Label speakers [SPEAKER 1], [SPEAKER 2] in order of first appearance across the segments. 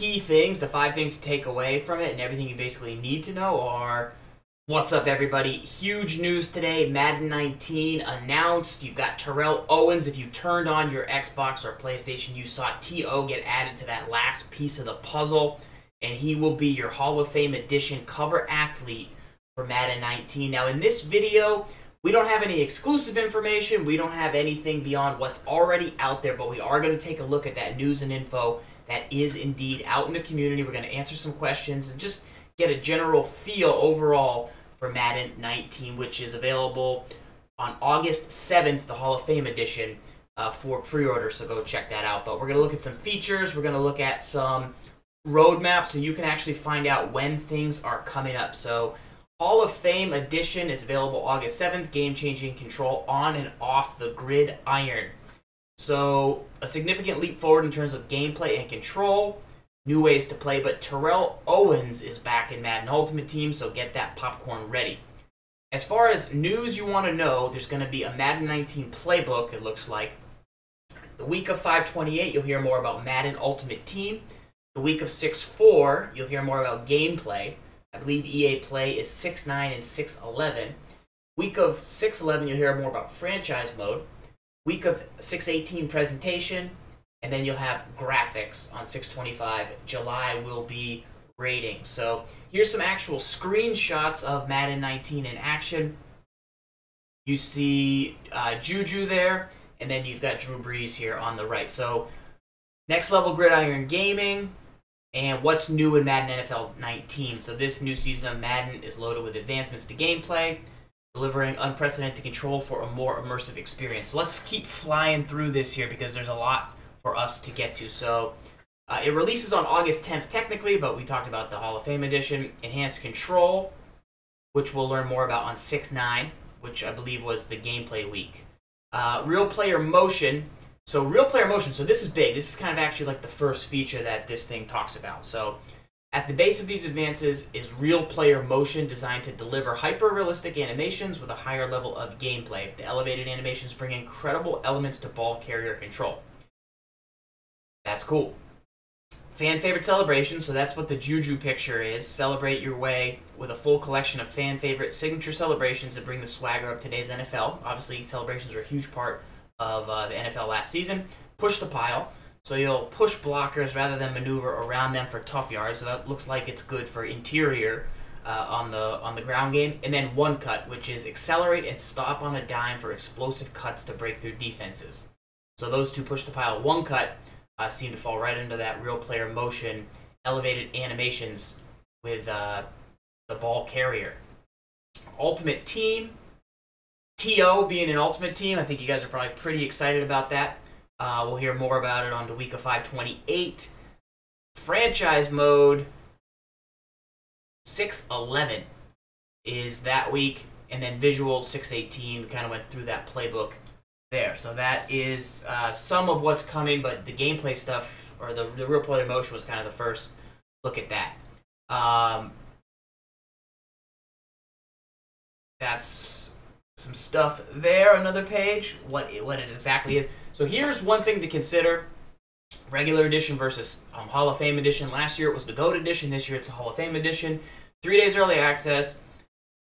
[SPEAKER 1] key things, the 5 things to take away from it, and everything you basically need to know are, what's up, everybody? Huge news today. Madden 19 announced. You've got Terrell Owens. If you turned on your Xbox or PlayStation, you saw T.O. get added to that last piece of the puzzle, and he will be your Hall of Fame Edition cover athlete for Madden 19. Now, in this video, we don't have any exclusive information. We don't have anything beyond what's already out there, but we are going to take a look at that news and info that is indeed out in the community. We're going to answer some questions and just get a general feel overall for Madden 19, which is available on August 7th, the Hall of Fame Edition, for pre-order, so go check that out. But we're going to look at some features. We're going to look at some roadmaps so you can actually find out when things are coming up. So Hall of Fame Edition is available August 7th. Game-changing control on and off the gridiron. So a significant leap forward in terms of gameplay and control. New ways to play, but Terrell Owens is back in Madden Ultimate Team, so get that popcorn ready. As far as news you want to know, there's going to be a Madden 19 playbook, it looks like. The week of 5/28, you'll hear more about Madden Ultimate Team. The week of 6/4, you'll hear more about gameplay. I believe EA Play is 6/9 and 6/11. Week of 6/11, you'll hear more about franchise mode. Week of 6/18, presentation. And then you'll have graphics on 6/25. July will be rating. So here's some actual screenshots of Madden 19 in action. You see Juju there, and then you've got Drew Brees here on the right. So next level gridiron gaming. And what's new in Madden NFL 19? So this new season of Madden is loaded with advancements to gameplay, delivering unprecedented control for a more immersive experience. So let's keep flying through this here because there's a lot for us to get to. So it releases on August 10th technically, but we talked about the Hall of Fame Edition. Enhanced control, which we'll learn more about on 6/9, which I believe was the gameplay week. Real player motion. So real player motion, so this is big. This is kind of actually like the first feature that this thing talks about. So at the base of these advances is real player motion, designed to deliver hyper-realistic animations with a higher level of gameplay. The elevated animations bring incredible elements to ball carrier control. That's cool. Fan favorite celebrations, so that's what the Juju picture is. Celebrate your way with a full collection of fan favorite signature celebrations that bring the swagger of today's NFL. Obviously, celebrations are a huge part of the NFL last season. Push the pile, so you'll push blockers rather than maneuver around them for tough yards. So that looks like it's good for interior on the ground game. And then one cut, which is accelerate and stop on a dime for explosive cuts to break through defenses. So those two, push the pile, one cut, seem to fall right into that real player motion, elevated animations with the ball carrier. Ultimate Team. T.O. being an Ultimate Team, I think you guys are probably pretty excited about that. We'll hear more about it on the week of 5/28. Franchise mode, 6/11 is that week, and then visuals 6/18. We kind of went through that playbook there. So that is some of what's coming, but the gameplay stuff, or the real player motion, was kind of the first look at that. That's some stuff there. Another page, what it exactly is. So here's one thing to consider: regular edition versus Hall of Fame Edition. Last year it was the GOAT Edition. This year it's the Hall of Fame Edition. 3 days early access,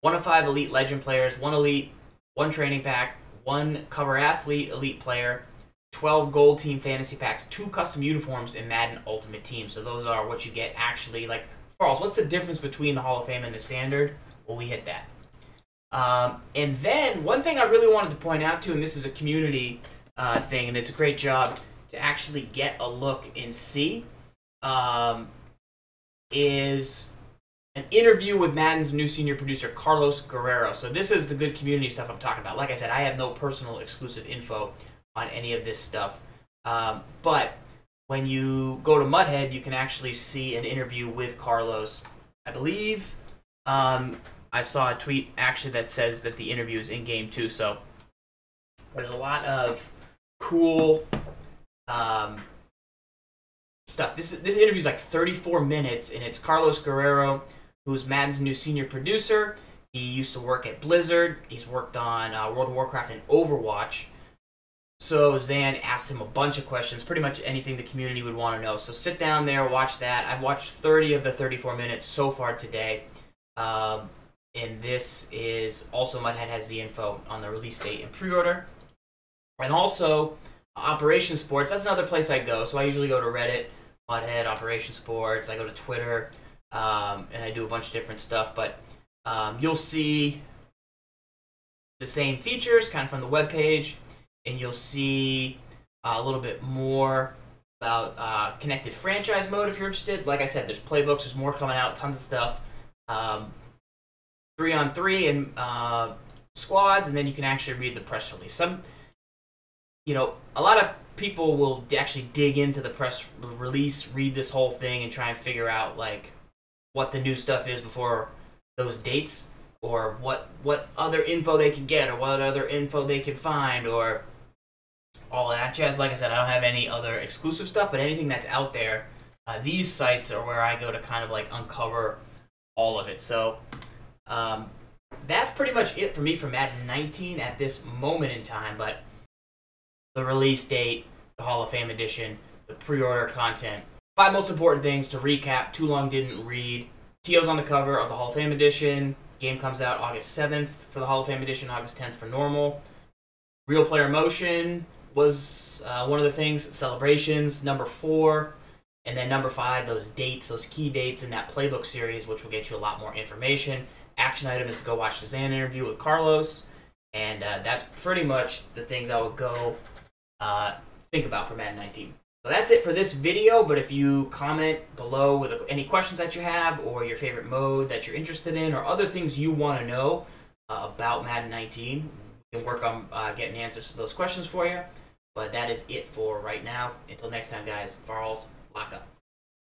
[SPEAKER 1] 1 of 5 elite legend players, 1 elite, 1 training pack, 1 cover athlete elite player, 12 gold team fantasy packs, 2 custom uniforms in Madden Ultimate Team. So those are what you get actually. Like, Charles, what's the difference between the Hall of Fame and the standard? Well, we hit that. And then one thing I really wanted to point out too, and this is a community thing, and it's a great job to actually get a look and see, is an interview with Madden's new senior producer, Carlos Guerrero. So this is the good community stuff I'm talking about. Like I said, I have no personal exclusive info on any of this stuff. But when you go to Mudhead, you can actually see an interview with Carlos. I believe I saw a tweet actually that says that the interview is in game too. So there's a lot of cool stuff. This interview is like 34 minutes, and it's Carlos Guerrero, who's Madden's new senior producer. He used to work at Blizzard. He's worked on World of Warcraft and Overwatch. So Zan asked him a bunch of questions, pretty much anything the community would want to know. So sit down there, watch that. I've watched 30 of the 34 minutes so far today. And this is also Mudhead has the info on the release date and pre-order. And also Operation Sports, that's another place I go. So I usually go to Reddit, Mudhead, Operation Sports. I go to Twitter, and I do a bunch of different stuff. But you'll see the same features kind of from the webpage, and you'll see a little bit more about connected franchise mode if you're interested. Like I said, there's playbooks, there's more coming out, tons of stuff. 3-on-3 and squads, and then you can actually read the press release. A lot of people will actually dig into the press release, read this whole thing, and try and figure out like what the new stuff is before those dates, or what other info they can get, or what other info they can find, or all of that jazz. Like I said, I don't have any other exclusive stuff, but anything that's out there, these sites are where I go to kind of like uncover all of it. So that's pretty much it for me for Madden 19 at this moment in time. But the release date, the Hall of Fame edition, the pre-order content, 5 most important things to recap. Too long didn't read. Tio's on the cover of the Hall of Fame edition. Game comes out August 7th for the Hall of Fame edition, August 10th for normal. Real player motion was one of the things. Celebrations, number 4. And then number 5, those dates, those key dates in that playbook series, which will get you a lot more information. Action item is to go watch the Zan interview with Carlos. And that's pretty much the things I would go think about for Madden 19. So that's it for this video, but if you comment below with any questions that you have, or your favorite mode that you're interested in, or other things you want to know about Madden 19, we can work on getting answers to those questions for you. But that is it for right now. Until next time, guys, ZFarls, lock up.